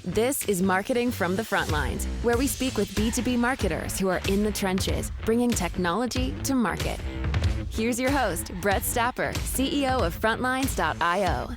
This is Marketing from the Front Lines, where we speak with B2B marketers who are in the trenches, bringing technology to market. Here's your host, Brett Stapper, CEO of Frontlines.io.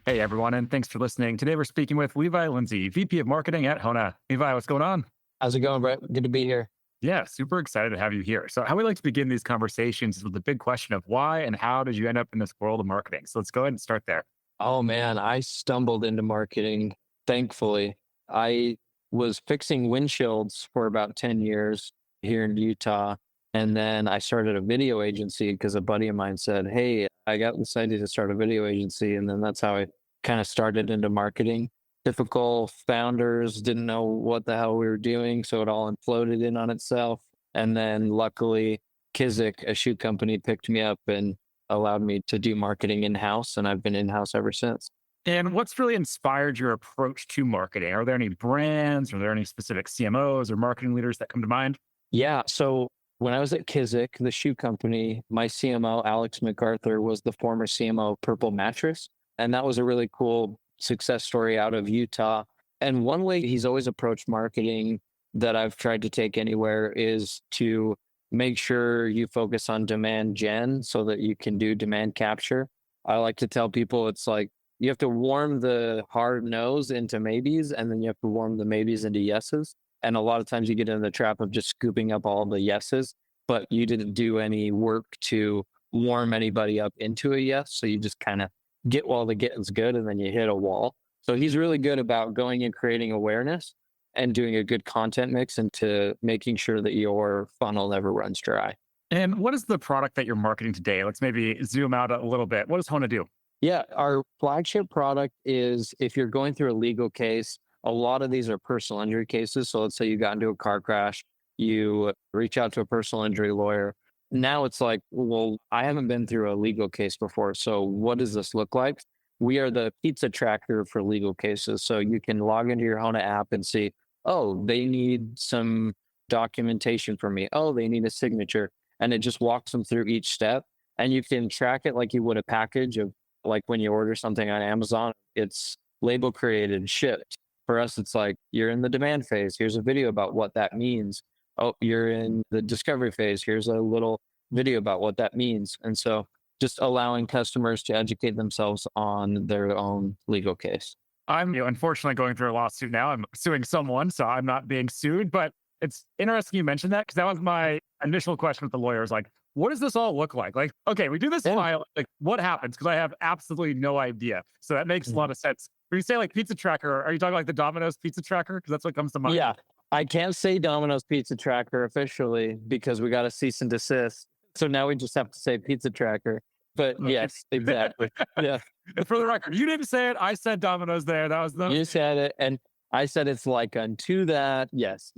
Hey everyone, and thanks for listening. Today we're speaking with Levi Lindsay, VP of Marketing at Hona. Levi, what's going on? How's it going, Brett? Good to be here. Yeah, super excited to have you here. So how we like to begin these conversations is with the big question of why and how did you end up in this world of marketing? So let's go ahead and start there. Oh man, I stumbled into marketing, thankfully. I was fixing windshields for about 10 years here in Utah. And then I started a video agency because a buddy of mine said, "Hey, I got this idea to start a video agency." And then that's how I kind of started into marketing. Typical founders didn't know what the hell we were doing, so it all imploded in on itself. And then luckily, Kizik, a shoe company, picked me up and allowed me to do marketing in-house, and I've been in-house ever since. And what's really inspired your approach to marketing? Are there any brands? Are there any specific CMOs or marketing leaders that come to mind? Yeah, so when I was at Kizik, the shoe company, my CMO, Alex MacArthur, was the former CMO of Purple Mattress. And that was a really cool success story out of Utah. And one way he's always approached marketing that I've tried to take anywhere is to make sure you focus on demand gen so that you can do demand capture. I like to tell people it's like you have to warm the hard no's into maybes, and then you have to warm the maybes into yeses. And a lot of times you get in the trap of just scooping up all the yeses, but you didn't do any work to warm anybody up into a yes. So you just kind of get while the getting's good and then you hit a wall. So he's really good about going and creating awareness and doing a good content mix into making sure that your funnel never runs dry. And what is the product that you're marketing today? Let's maybe zoom out a little bit. What does Hona do? Yeah, our flagship product is if you're going through a legal case, a lot of these are personal injury cases. So let's say you got into a car crash, you reach out to a personal injury lawyer. Now it's like, well, I haven't been through a legal case before. So what does this look like? We are the pizza tracker for legal cases. So you can log into your Hona app and see, oh, they need some documentation from me. Oh, they need a signature. And it just walks them through each step. And you can track it like you would a package of like when you order something on Amazon, it's label created, shipped. For us, it's like you're in the demand phase. Here's a video about what that means. Oh, you're in the discovery phase. Here's a little video about what that means. And so just allowing customers to educate themselves on their own legal case. I'm unfortunately going through a lawsuit now. I'm suing someone, so I'm not being sued. But it's interesting you mentioned that because that was my initial question with the lawyers. Like, what does this all look like? Like, okay, we do this file. Like, what happens? Because I have absolutely no idea. So that makes a lot of sense. When you say like pizza tracker, are you talking like the Domino's pizza tracker? Because that's what comes to mind. Yeah, I can't say Domino's pizza tracker officially because we got a cease and desist. So now we just have to say pizza tracker. But Okay. yes, exactly. Yeah, And for the record, you didn't say it. I said Domino's there. That was the you said it. And I said it's like unto that. Yes.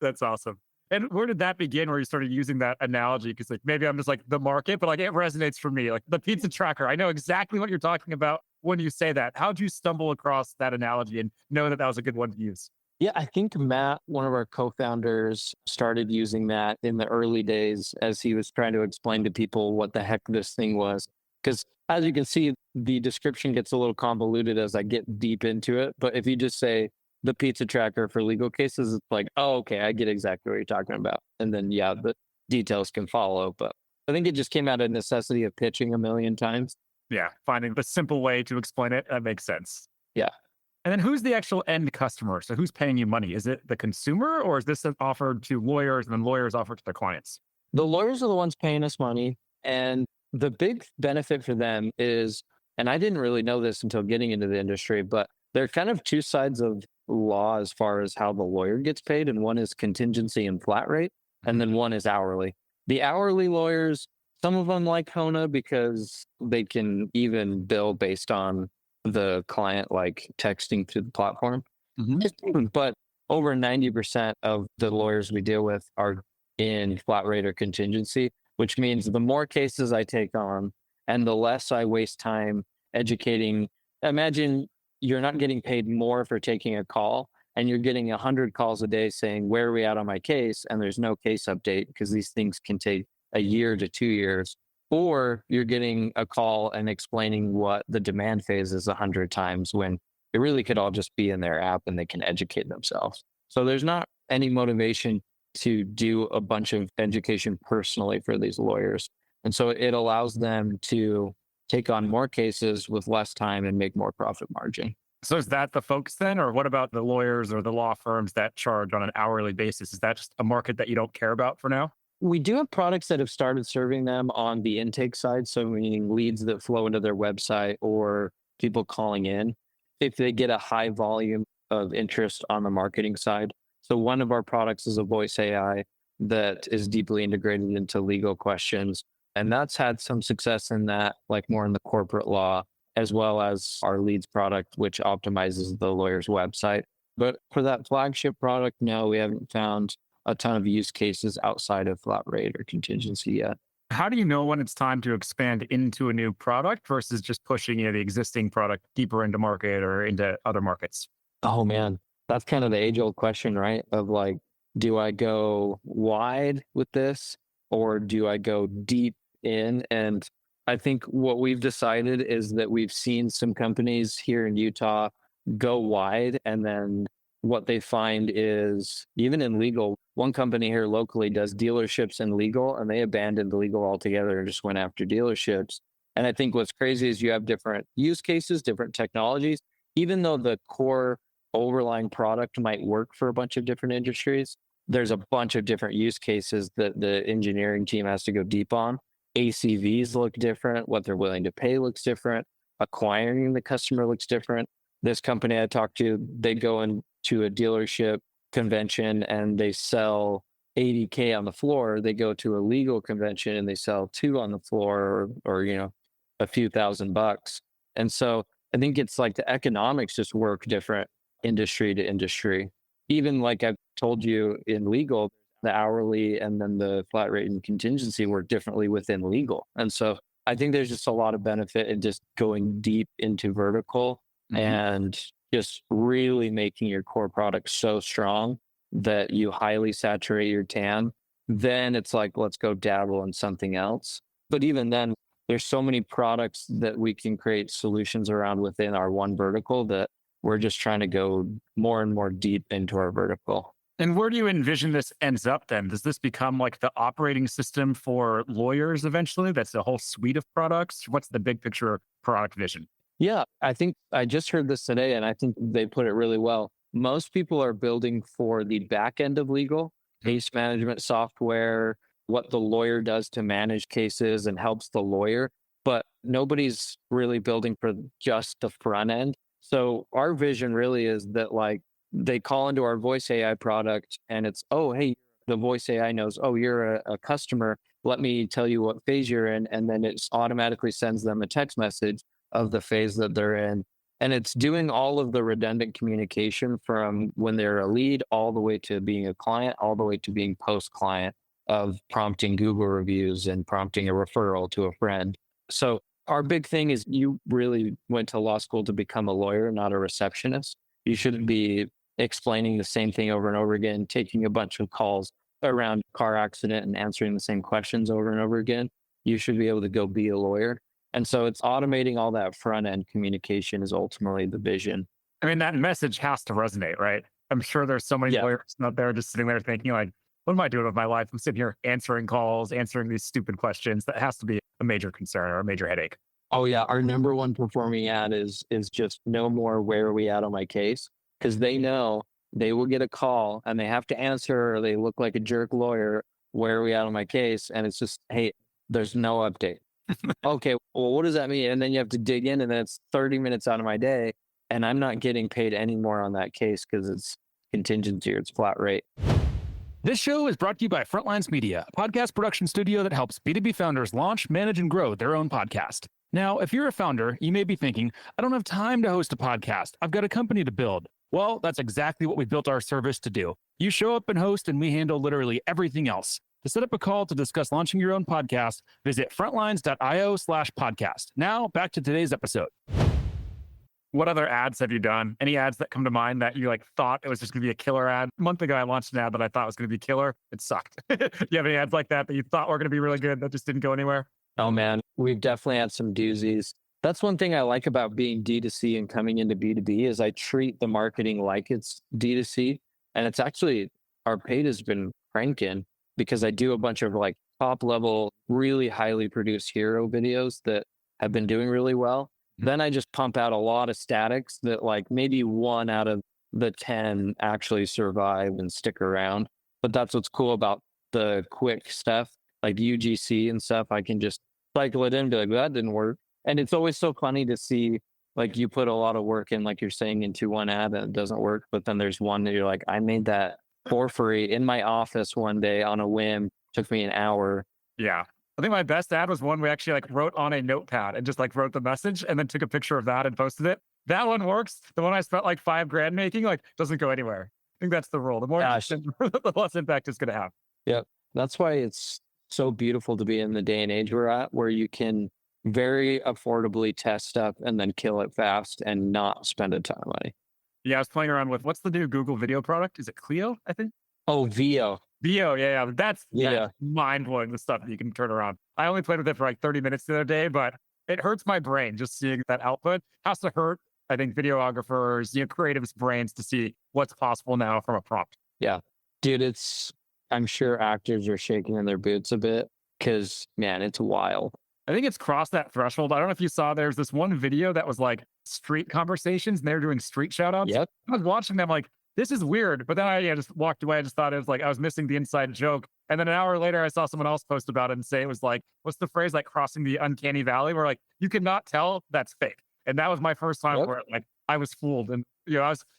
That's awesome. And where did that begin where you started using that analogy? Because like maybe I'm just like the market, but like it resonates for me. Like the pizza tracker, I know exactly what you're talking about when you say that. How'd you stumble across that analogy and know that that was a good one to use? Yeah, I think Matt, one of our co-founders, started using that in the early days as he was trying to explain to people what the heck this thing was. Because as you can see, the description gets a little convoluted as I get deep into it. But if you just say the pizza tracker for legal cases, it's like, oh, okay, I get exactly what you're talking about. And then, yeah, the details can follow. But I think it just came out of necessity of pitching a million times. Yeah, finding the simple way to explain it, that makes sense. Yeah. And then who's the actual end customer? So who's paying you money? Is it the consumer or is this offered to lawyers and then lawyers offer to their clients? The lawyers are the ones paying us money. And the big benefit for them is, and I didn't really know this until getting into the industry, but there are kind of two sides of law as far as how the lawyer gets paid. And one is contingency and flat rate. And then one is hourly. The hourly lawyers, some of them like Hona because they can even bill based on the client like texting through the platform. But over 90% of the lawyers we deal with are in flat rate or contingency, which means the more cases I take on and the less I waste time educating. Imagine you're not getting paid more for taking a call and you're getting 100 calls a day saying, where are we at on my case? And there's no case update because these things can take a year to 2 years. Or you're getting a call and explaining what the demand phase is 100 times when it really could all just be in their app and they can educate themselves. So there's not any motivation to do a bunch of education personally for these lawyers. And so it allows them to take on more cases with less time and make more profit margin. So is that the focus then? Or what about the lawyers or the law firms that charge on an hourly basis? Is that just a market that you don't care about for now? We do have products that have started serving them on the intake side. So meaning leads that flow into their website or people calling in, if they get a high volume of interest on the marketing side. So one of our products is a voice AI that is deeply integrated into legal questions. And that's had some success in that, like more in the corporate law, as well as our leads product, which optimizes the lawyer's website. But for that flagship product, no, we haven't found a ton of use cases outside of flat rate or contingency yet. How do you know when it's time to expand into a new product versus just pushing the existing product deeper into market or into other markets? Oh man, that's kind of the age old question, right? Of like, do I go wide with this or do I go deep in? And I think what we've decided is that we've seen some companies here in Utah go wide. And then what they find is even in legal, one company here locally does dealerships and legal, and they abandoned legal altogether and just went after dealerships. And I think what's crazy is you have different use cases, different technologies, even though the core overlying product might work for a bunch of different industries, there's a bunch of different use cases that the engineering team has to go deep on. ACVs look different. What they're willing to pay looks different. Acquiring the customer looks different. This company I talked to, they go into a dealership convention and they sell 80K on the floor. They go to a legal convention and they sell 2 on the floor or a few $1,000. And so I think it's like the economics just work different industry to industry. Even like I've told you in legal, the hourly and then the flat rate and contingency work differently within legal. And so I think there's just a lot of benefit in just going deep into vertical and just really making your core product so strong that you highly saturate your TAM. Then it's like, let's go dabble in something else. But even then, there's so many products that we can create solutions around within our one vertical that we're just trying to go more and more deep into our vertical. And where do you envision this ends up then? Does this become like the operating system for lawyers eventually? That's a whole suite of products. What's the big picture product vision? Yeah, I think I just heard this today and I think they put it really well. Most people are building for the back end of legal, case management software, what the lawyer does to manage cases and helps the lawyer, but nobody's really building for just the front end. So our vision really is that like they call into our voice AI product and it's, oh, hey, the voice AI knows, oh, you're a customer. Let me tell you what phase you're in. And then it automatically sends them a text message of the phase that they're in. And it's doing all of the redundant communication from when they're a lead all the way to being a client, all the way to being post-client of prompting Google reviews and prompting a referral to a friend. So our big thing is you really went to law school to become a lawyer, not a receptionist. You shouldn't be explaining the same thing over and over again, taking a bunch of calls around car accident and answering the same questions over and over again. You should be able to go be a lawyer. And so it's automating all that front end communication is ultimately the vision. I mean, that message has to resonate, right? I'm sure there's so many lawyers out there just sitting there thinking like, what am I doing with my life? I'm sitting here answering calls, answering these stupid questions. That has to be a major concern or a major headache. Oh yeah. Our number one performing ad is just no more where are we at on my case? Because they know they will get a call and they have to answer or they look like a jerk lawyer. Where are we at on my case? And it's just, hey, there's no update. Okay, well, what does that mean? And then you have to dig in and then it's 30 minutes out of my day and I'm not getting paid any more on that case because it's contingency or it's flat rate. This show is brought to you by Frontlines Media, a podcast production studio that helps B2B founders launch, manage, and grow their own podcast. Now, if you're a founder, you may be thinking, I don't have time to host a podcast. I've got a company to build. Well, that's exactly what we built our service to do. You show up and host, and we handle literally everything else. To set up a call to discuss launching your own podcast, visit frontlines.io/podcast. Now, back to today's episode. What other ads have you done? Any ads that come to mind that you like thought it was just going to be a killer ad? A month ago, I launched an ad that I thought was going to be killer. It sucked. Do you have any ads like that that you thought were going to be really good that just didn't go anywhere? Oh man, we've definitely had some doozies. That's one thing I like about being D2C and coming into B2B is I treat the marketing like it's D2C. And it's actually, our paid has been cranking because I do a bunch of like top level, really highly produced hero videos that have been doing really well. Then I just pump out a lot of statics that like maybe 1 out of the 10 actually survive and stick around. But that's what's cool about the quick stuff, like UGC and stuff. I can just cycle it in and be like, that didn't work. And it's always so funny to see like you put a lot of work in, like you're saying, into one ad and it doesn't work. But then there's one that you're like, I made that for free in my office one day on a whim. Took me an hour. Yeah. I think my best ad was one we actually like wrote on a notepad and just like wrote the message and then took a picture of that and posted it. That one works. The one I spent like $5,000 making like doesn't go anywhere. I think that's the rule. The more the less impact it's going to have. Yep. That's why it's so beautiful to be in the day and age we're at, where you can very affordably test stuff and then kill it fast and not spend a ton of money. Yeah, I was playing around with what's the new Google video product? Is it Clio? I think. Oh, VO. VO, yeah. That's Yeah. mind blowing, the stuff that you can turn around. I only played with it for like 30 minutes the other day, but it hurts my brain just seeing that output. Has to hurt, I think, videographers, creatives' brains to see what's possible now from a prompt. Yeah. Dude, I'm sure actors are shaking in their boots a bit because, man, it's wild. I think it's crossed that threshold. I don't know if you saw there's this one video that was like street conversations and they were doing street shout outs. Yep. I was watching them like, this is weird. But then I just walked away. I just thought it was like I was missing the inside joke. And then an hour later, I saw someone else post about it and say it was like, what's the phrase, like crossing the uncanny valley, where like you cannot tell that's fake. And that was my first time where like I was fooled and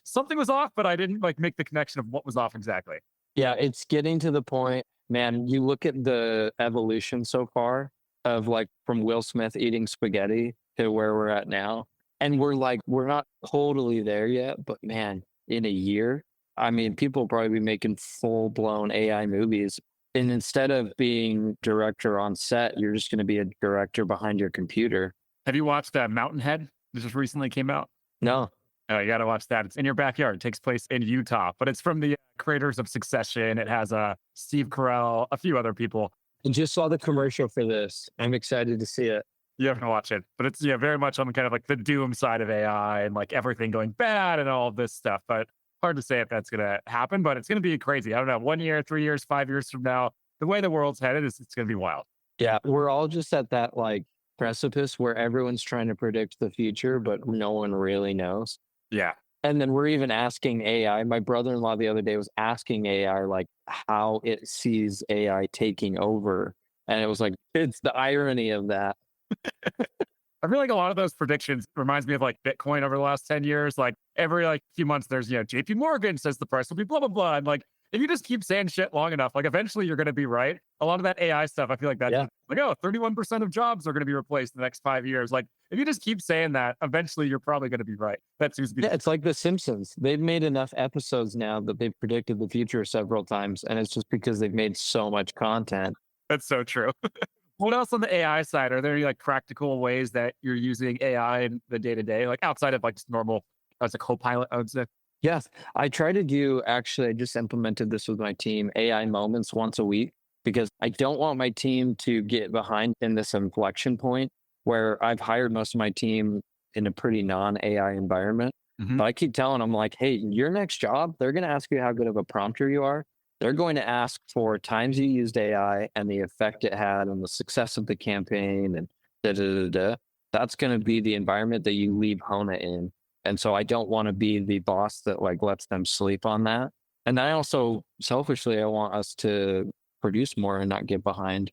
something was off, but I didn't like make the connection of what was off exactly. Yeah, it's getting to the point, man. You look at the evolution so far of like from Will Smith eating spaghetti to where we're at now. And we're not totally there yet, but man, in a year, I mean, people will probably be making full blown AI movies. And instead of being director on set, you're just going to be a director behind your computer. Have you watched Mountainhead? This just recently came out. No. Oh, you got to watch that. It's in your backyard. It takes place in Utah, but it's from the creators of Succession. It has Steve Carell, a few other people. I just saw the commercial for this. I'm excited to see it. You have to watch it, but it's very much on kind of like the doom side of AI and like everything going bad and all of this stuff. But hard to say if that's going to happen, but it's going to be crazy. I don't know, 1 year, 3 years, 5 years from now, the way the world's headed it's going to be wild. Yeah, we're all just at that like precipice where everyone's trying to predict the future, but no one really knows. Yeah. And then we're even asking AI. My brother-in-law the other day was asking AI like how it sees AI taking over. And it was like, it's the irony of that. I feel like a lot of those predictions reminds me of like Bitcoin over the last 10 years. Like every like few months, there's, JP Morgan says the price will be blah, blah, blah. And like, if you just keep saying shit long enough, like eventually you're going to be right. A lot of that AI stuff, I feel like that's like, 31% of jobs are going to be replaced in the next 5 years. Like if you just keep saying that, eventually you're probably going to be right. That seems to be. Yeah, it's like The Simpsons. They've made enough episodes now that they've predicted the future several times. And it's just because they've made so much content. That's so true. What else on the AI side? Are there any like practical ways that you're using AI in the day to day, like outside of like just normal as a co-pilot, I would say? Yes, I try to do, actually, I just implemented this with my team, AI moments once a week, because I don't want my team to get behind in this inflection point where I've hired most of my team in a pretty non-AI environment. But I keep telling them like, hey, your next job, they're going to ask you how good of a prompter you are. They're going to ask for times you used AI and the effect it had on the success of the campaign and da-da-da-da. That's going to be the environment that you leave Hona in. And so I don't want to be the boss that like lets them sleep on that. And I also, selfishly, I want us to produce more and not get behind.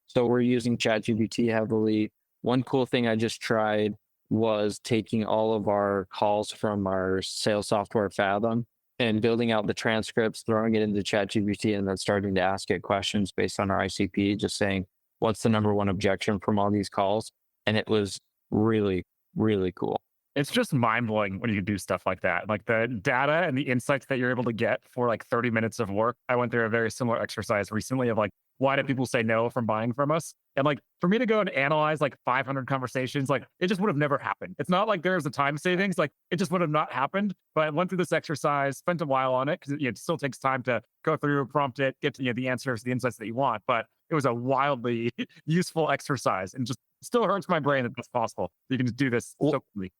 So we're using ChatGPT heavily. One cool thing I just tried was taking all of our calls from our sales software Fathom and building out the transcripts, throwing it into ChatGPT, and then starting to ask it questions based on our ICP, just saying, what's the number one objection from all these calls? And it was really, really cool. It's just mind blowing when you can do stuff like that. Like the data and the insights that you're able to get for like 30 minutes of work. I went through a very similar exercise recently of like, why do people say no from buying from us? And like for me to go and analyze like 500 conversations, like it just would have never happened. It's not like there's a time savings, like it just would have not happened. But I went through this exercise, spent a while on it because it still takes time to go through, prompt it, get to the answers, the insights that you want. But it was a wildly useful exercise and just still hurts my brain that that's possible. You can just do this so quickly.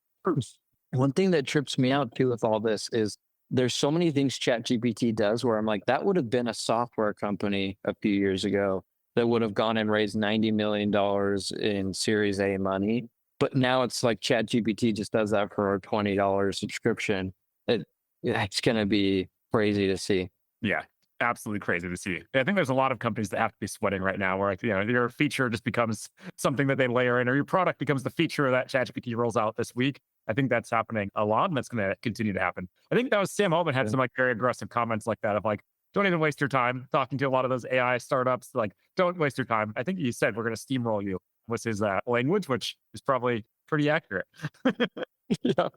One thing that trips me out too with all this is there's so many things ChatGPT does where I'm like, that would have been a software company a few years ago that would have gone and raised $90 million in Series A money. But now it's like ChatGPT just does that for a $20 subscription. It's going to be crazy to see. Yeah, absolutely crazy to see. I think there's a lot of companies that have to be sweating right now where like, your feature just becomes something that they layer in, or your product becomes the feature that ChatGPT rolls out this week. I think that's happening a lot, and that's going to continue to happen. I think that was Sam Altman had some like very aggressive comments like that of like, don't even waste your time talking to a lot of those AI startups. Like, don't waste your time. I think he said we're going to steamroll you was his language, which is probably pretty accurate. Yeah.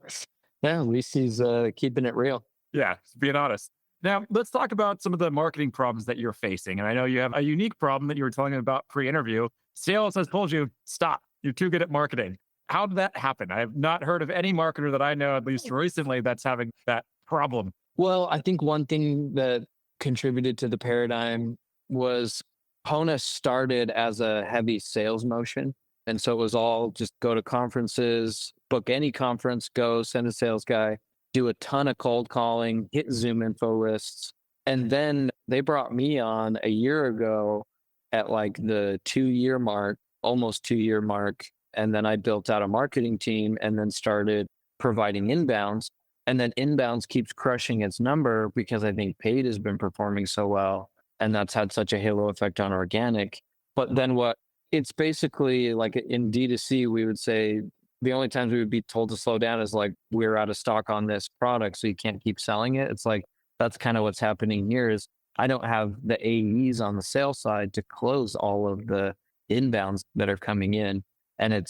Yeah, at least he's keeping it real. Yeah, being honest. Now, let's talk about some of the marketing problems that you're facing. And I know you have a unique problem that you were telling me about pre-interview. Sales has told you, stop, you're too good at marketing. How did that happen? I have not heard of any marketer that I know, at least recently, that's having that problem. Well, I think one thing that contributed to the paradigm was Hona started as a heavy sales motion. And so it was all just go to conferences, book any conference, go send a sales guy, do a ton of cold calling, hit Zoom info lists. And then they brought me on a year ago at like the 2 year mark, almost 2 year mark. And then I built out a marketing team and then started providing inbounds. And then inbounds keeps crushing its number because I think paid has been performing so well. And that's had such a halo effect on organic. But then it's basically like in D2C, we would say the only times we would be told to slow down is like, we're out of stock on this product, so you can't keep selling it. It's like, that's kind of what's happening here is I don't have the AEs on the sales side to close all of the inbounds that are coming in. And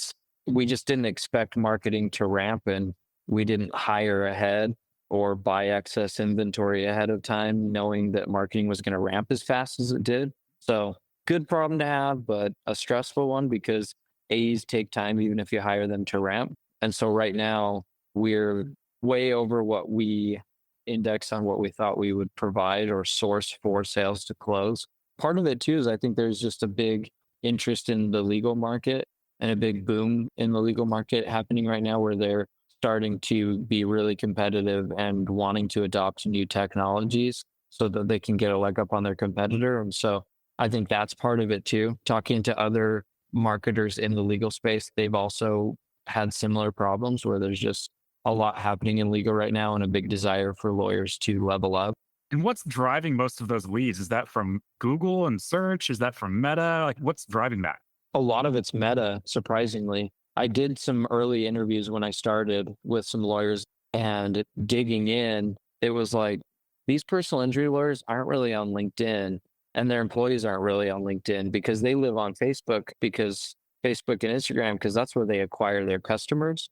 we just didn't expect marketing to ramp, and we didn't hire ahead or buy excess inventory ahead of time, knowing that marketing was going to ramp as fast as it did. So good problem to have, but a stressful one because AEs take time, even if you hire them to ramp. And so right now we're way over what we index on what we thought we would provide or source for sales to close. Part of it too is I think there's just a big interest in the legal market and a big boom in the legal market happening right now where they're starting to be really competitive and wanting to adopt new technologies so that they can get a leg up on their competitor. And so I think that's part of it too. Talking to other marketers in the legal space, they've also had similar problems where there's just a lot happening in legal right now and a big desire for lawyers to level up. And what's driving most of those leads? Is that from Google and search? Is that from Meta? Like, what's driving that? A lot of it's Meta, surprisingly. I did some early interviews when I started with some lawyers, and digging in, it was like, these personal injury lawyers aren't really on LinkedIn, and their employees aren't really on LinkedIn because they live on Facebook, because Facebook and Instagram, because that's where they acquire their customers.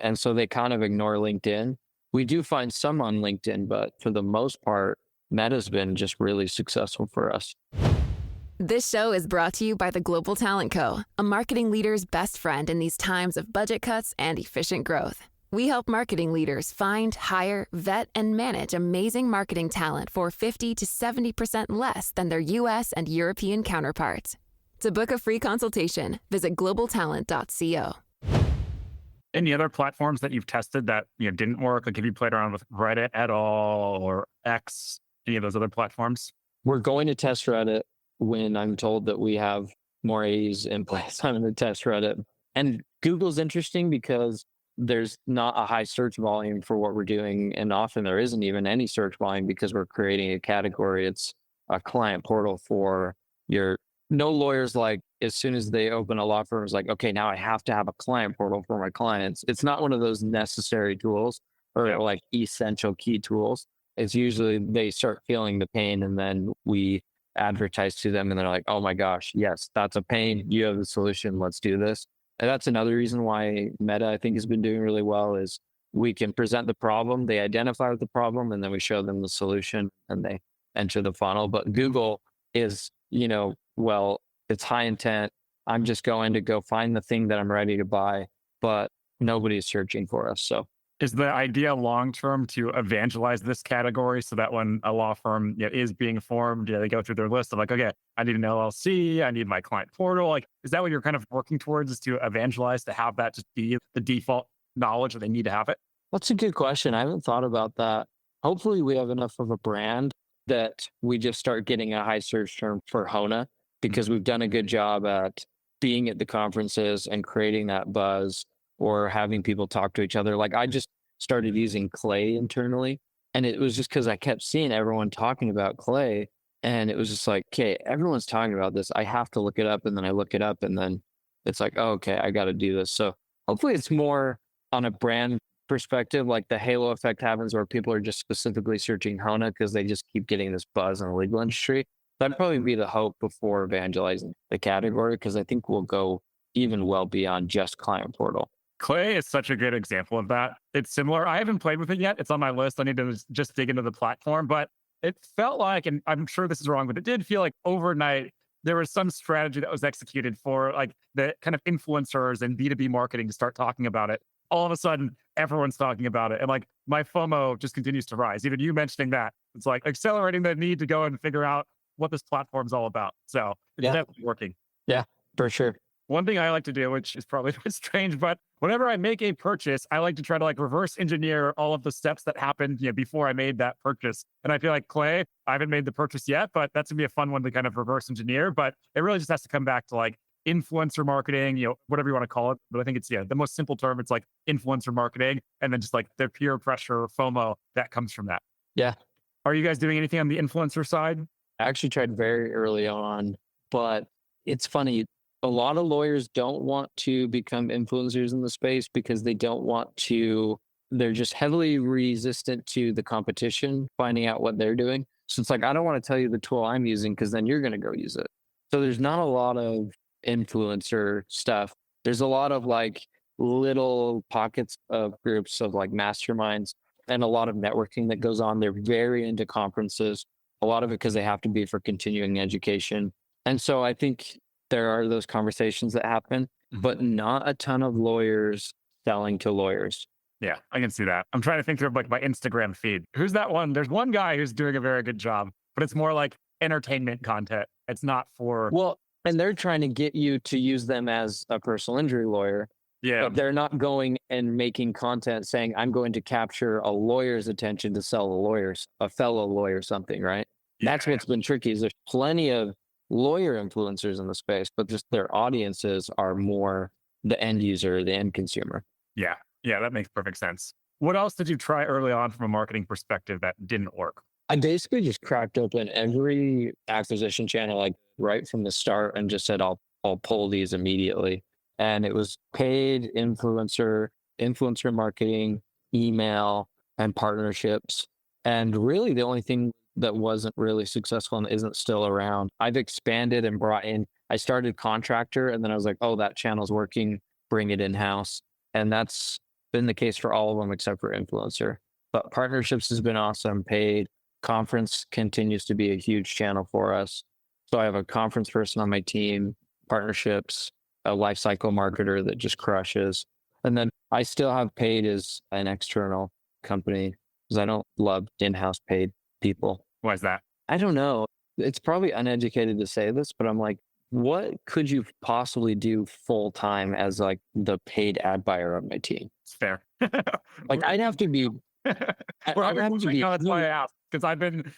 And so they kind of ignore LinkedIn. We do find some on LinkedIn, but for the most part, Meta's been just really successful for us. This show is brought to you by the Global Talent Co., a marketing leader's best friend in these times of budget cuts and efficient growth. We help marketing leaders find, hire, vet, and manage amazing marketing talent for 50 to 70% less than their US and European counterparts. To book a free consultation, visit globaltalent.co. Any other platforms that you've tested that didn't work? Like, have you played around with Reddit at all, or X, any of those other platforms? We're going to test Reddit when I'm told that we have more A's in place. I'm going to test Reddit. And Google's interesting because there's not a high search volume for what we're doing. And often there isn't even any search volume because we're creating a category. It's a client portal for no lawyers, like as soon as they open a law firm, is like, okay, now I have to have a client portal for my clients. It's not one of those necessary tools or like essential key tools. It's usually they start feeling the pain and then we advertise to them and they're like, oh my gosh, yes, that's a pain. You have the solution. Let's do this. And that's another reason why Meta, I think, has been doing really well is we can present the problem, they identify the problem, and then we show them the solution and they enter the funnel. But Google is, well, it's high intent. I'm just going to go find the thing that I'm ready to buy, but nobody's searching for us. So Is the idea long term to evangelize this category so that when a law firm is being formed, they go through their list of like, okay, I need an LLC, I need my client portal. Like, is that what you're kind of working towards? Is to evangelize to have that just be the default knowledge that they need to have it? that's a good question. I haven't thought about that. Hopefully, we have enough of a brand that we just start getting a high search term for Hona because we've done a good job at being at the conferences and creating that buzz or having people talk to each other. Like I just started using Clay internally, and it was just because I kept seeing everyone talking about Clay, and it was just like, okay, everyone's talking about this. I have to look it up, and then I look it up, and then it's like, oh, okay, I got to do this. So hopefully, it's more on a brand perspective, like the halo effect happens where people are just specifically searching Hona because they just keep getting this buzz in the legal industry. That'd probably be the hope before evangelizing the category because I think we'll go even well beyond just client portal. Clay is such a good example of that. It's similar. I haven't played with it yet. It's on my list. I need to just dig into the platform, but it felt like, and I'm sure this is wrong, but it did feel like overnight there was some strategy that was executed for like the kind of influencers and B2B marketing to start talking about it. All of a sudden, everyone's talking about it. And like my FOMO just continues to rise. Even you mentioning that, it's like accelerating the need to go and figure out what this platform's all about. So it's definitely working. Yeah, for sure. One thing I like to do, which is probably a bit strange, but whenever I make a purchase, I like to try to like reverse engineer all of the steps that happened before I made that purchase. And I feel like Clay, I haven't made the purchase yet, but that's gonna be a fun one to kind of reverse engineer. But it really just has to come back to like influencer marketing, whatever you want to call it. But I think it's the most simple term. It's like influencer marketing, and then just like the peer pressure FOMO that comes from that. Yeah. Are you guys doing anything on the influencer side? I actually tried very early on, but it's funny. A lot of lawyers don't want to become influencers in the space because they don't want to, they're just heavily resistant to the competition, finding out what they're doing. So it's like, I don't want to tell you the tool I'm using because then you're going to go use it. So there's not a lot of influencer stuff. There's a lot of like little pockets of groups of like masterminds and a lot of networking that goes on. They're very into conferences, a lot of it because they have to be for continuing education. And so I think there are those conversations that happen, but not a ton of lawyers selling to lawyers. Yeah, I can see that. I'm trying to think of like my Instagram feed. Who's that one? There's one guy who's doing a very good job, but it's more like entertainment content. It's not for. Well, and they're trying to get you to use them as a personal injury lawyer. Yeah. But they're not going and making content saying, I'm going to capture a lawyer's attention to sell a fellow lawyer something, right? That's what's been tricky is there's plenty of lawyer influencers in the space, but just their audiences are more the end user, the end consumer. Yeah. Yeah, that makes perfect sense. What else did you try early on from a marketing perspective that didn't work? I basically just cracked open every acquisition channel, like right from the start and just said, I'll pull these immediately. And it was paid influencer marketing, email, and partnerships. And really the only thing that wasn't really successful and isn't still around. I've expanded and brought in, I started contractor and then I was like, oh, that channel's working, bring it in-house. And that's been the case for all of them except for influencer. But partnerships has been awesome, paid. Conference continues to be a huge channel for us. So I have a conference person on my team, partnerships, a life cycle marketer that just crushes. And then I still have paid as an external company because I don't love in-house paid people. Why is that? I don't know. It's probably uneducated to say this, but I'm like, what could you possibly do full time as like the paid ad buyer on my team? It's fair. Like I'd have to be. That's why I asked because I've been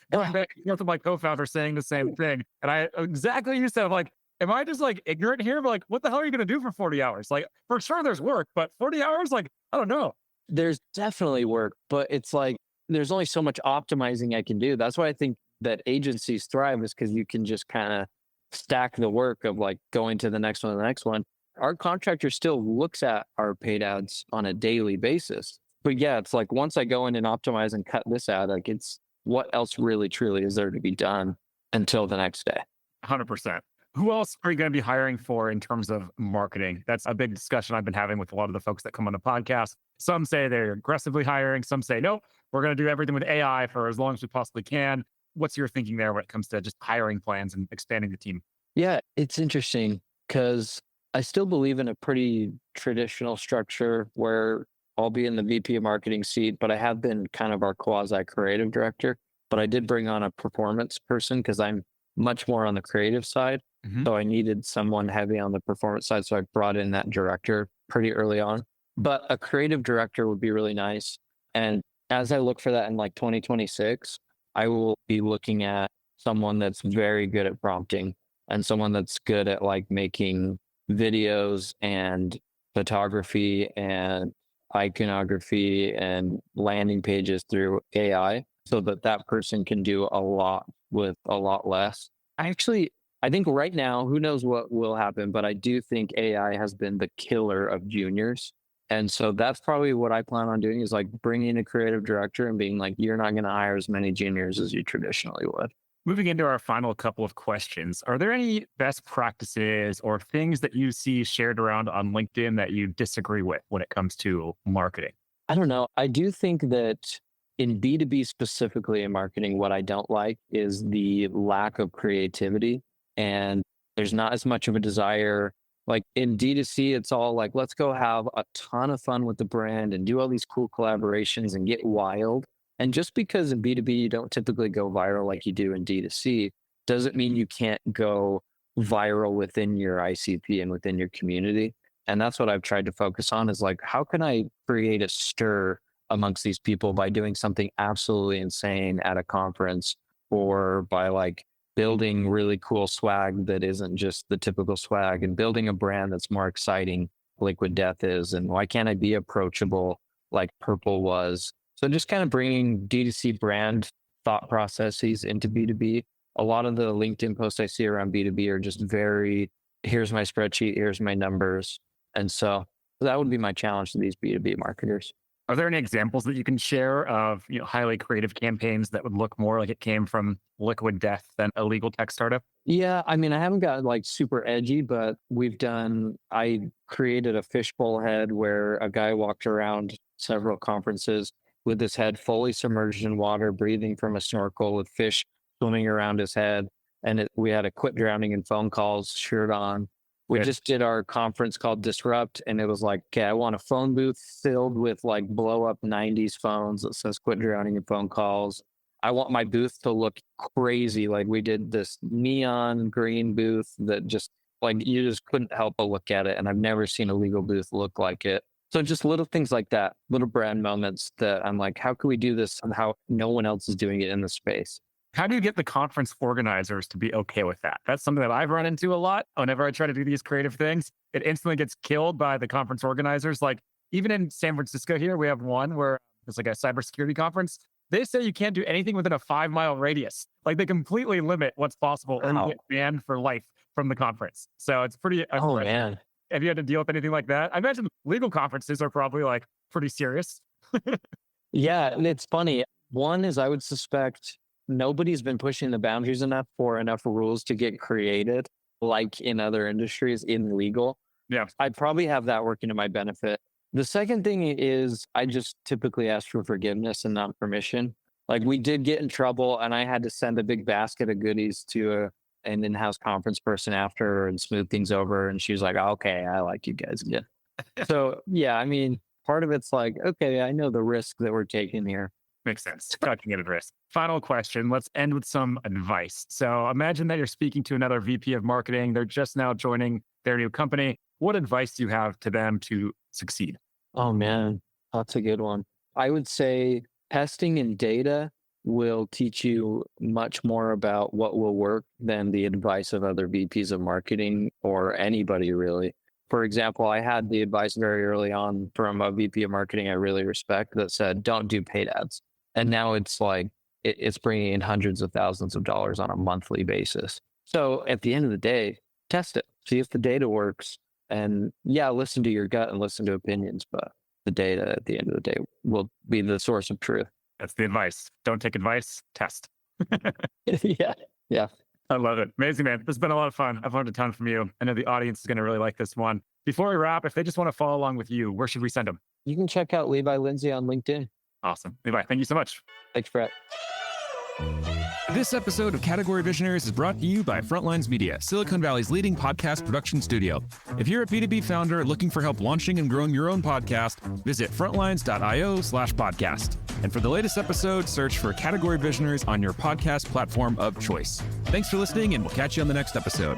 with my co-founder saying the same thing, and I exactly you said like, am I just like ignorant here? But like, what the hell are you going to do for 40 hours? Like, for sure there's work, but 40 hours, like, I don't know. There's definitely work, but it's like there's only so much optimizing I can do. That's why I think that agencies thrive is because you can just kind of stack the work of like going to the next one, the next one. Our contractor still looks at our paid ads on a daily basis. But yeah, it's like once I go in and optimize and cut this ad, like it's what else really truly is there to be done until the next day? 100%. Who else are you going to be hiring for in terms of marketing? That's a big discussion I've been having with a lot of the folks that come on the podcast. Some say they're aggressively hiring. Some say, no, we're going to do everything with AI for as long as we possibly can. What's your thinking there when it comes to just hiring plans and expanding the team? Yeah, it's interesting because I still believe in a pretty traditional structure where I'll be in the VP of marketing seat, but I have been kind of our quasi creative director. But I did bring on a performance person because I'm much more on the creative side. Mhm. So I needed someone heavy on the performance side. So I brought in that director pretty early on. But a creative director would be really nice. And as I look for that in like 2026, I will be looking at someone that's very good at prompting and someone that's good at like making videos and photography and iconography and landing pages through AI so that that person can do a lot with a lot less. I think right now, who knows what will happen, but I do think AI has been the killer of juniors. And so that's probably what I plan on doing is like bringing a creative director and being like, you're not going to hire as many juniors as you traditionally would. Moving into our final couple of questions, are there any best practices or things that you see shared around on LinkedIn that you disagree with when it comes to marketing? I don't know. I do think that in B2B specifically in marketing, what I don't like is the lack of creativity and there's not as much of a desire. Like in D2C, it's all like, let's go have a ton of fun with the brand and do all these cool collaborations and get wild. And just because in B2B, you don't typically go viral like you do in D2C, doesn't mean you can't go viral within your ICP and within your community. And that's what I've tried to focus on is like, how can I create a stir amongst these people by doing something absolutely insane at a conference or by like building really cool swag that isn't just the typical swag and building a brand that's more exciting, Liquid Death is. And why can't I be approachable like Purple was? So just kind of bringing D2C brand thought processes into B2B. A lot of the LinkedIn posts I see around B2B are just very, here's my spreadsheet, here's my numbers. And so that would be my challenge to these B2B marketers. Are there any examples that you can share of highly creative campaigns that would look more like it came from Liquid Death than a legal tech startup? Yeah, I mean, I haven't got like super edgy, but I created a fishbowl head where a guy walked around several conferences with his head fully submerged in water, breathing from a snorkel with fish swimming around his head. We had a quit drowning in phone calls shirt on. We Good. just did our conference called Disrupt, and it was like, okay, I want a phone booth filled with like blow up 90s phones that says quit drowning in phone calls. I want my booth to look crazy. Like we did this neon green booth that just like you just couldn't help but look at it. And I've never seen a legal booth look like it. So just little things like that, little brand moments that I'm like, how can we do this and how no one else is doing it in the space? How do you get the conference organizers to be okay with that? That's something that I've run into a lot. Whenever I try to do these creative things, it instantly gets killed by the conference organizers. Like even in San Francisco here, we have one where it's like a cybersecurity conference. They say you can't do anything within a 5 mile radius. Like they completely limit what's possible and Wow. get banned for life from the conference. So it's pretty Oh aggressive. man. Have you had to deal with anything like that? I imagine legal conferences are probably like pretty serious. Yeah, and it's funny. One is I would suspect nobody's been pushing the boundaries enough for enough rules to get created, like in other industries in legal. Yeah. I'd probably have that working to my benefit. The second thing is I just typically ask for forgiveness and not permission. Like we did get in trouble and I had to send a big basket of goodies to an in-house conference person after and smooth things over. And she was like, okay, I like you guys again. So yeah, I mean, part of it's like, okay, I know the risk that we're taking here. Makes sense. Cutting it at risk. Final question. Let's end with some advice. So imagine that you're speaking to another VP of marketing. They're just now joining their new company. What advice do you have to them to succeed? Oh man, that's a good one. I would say testing and data will teach you much more about what will work than the advice of other VPs of marketing or anybody really. For example, I had the advice very early on from a VP of marketing I really respect that said, don't do paid ads. And now it's like, it's bringing in hundreds of thousands of dollars on a monthly basis. So at the end of the day, test it, see if the data works. And yeah, listen to your gut and listen to opinions, but the data at the end of the day will be the source of truth. That's the advice. Don't take advice, test. Yeah. Yeah. I love it. Amazing, man. This has been a lot of fun. I've learned a ton from you. I know the audience is going to really like this one. Before we wrap, if they just want to follow along with you, where should we send them? You can check out Levi Lindsay on LinkedIn. Awesome. Levi, thank you so much. Thanks, Brett. This episode of Category Visionaries is brought to you by Frontlines Media, Silicon Valley's leading podcast production studio. If you're a B2B founder looking for help launching and growing your own podcast, visit frontlines.io/podcast. And for the latest episode, search for Category Visionaries on your podcast platform of choice. Thanks for listening, and we'll catch you on the next episode.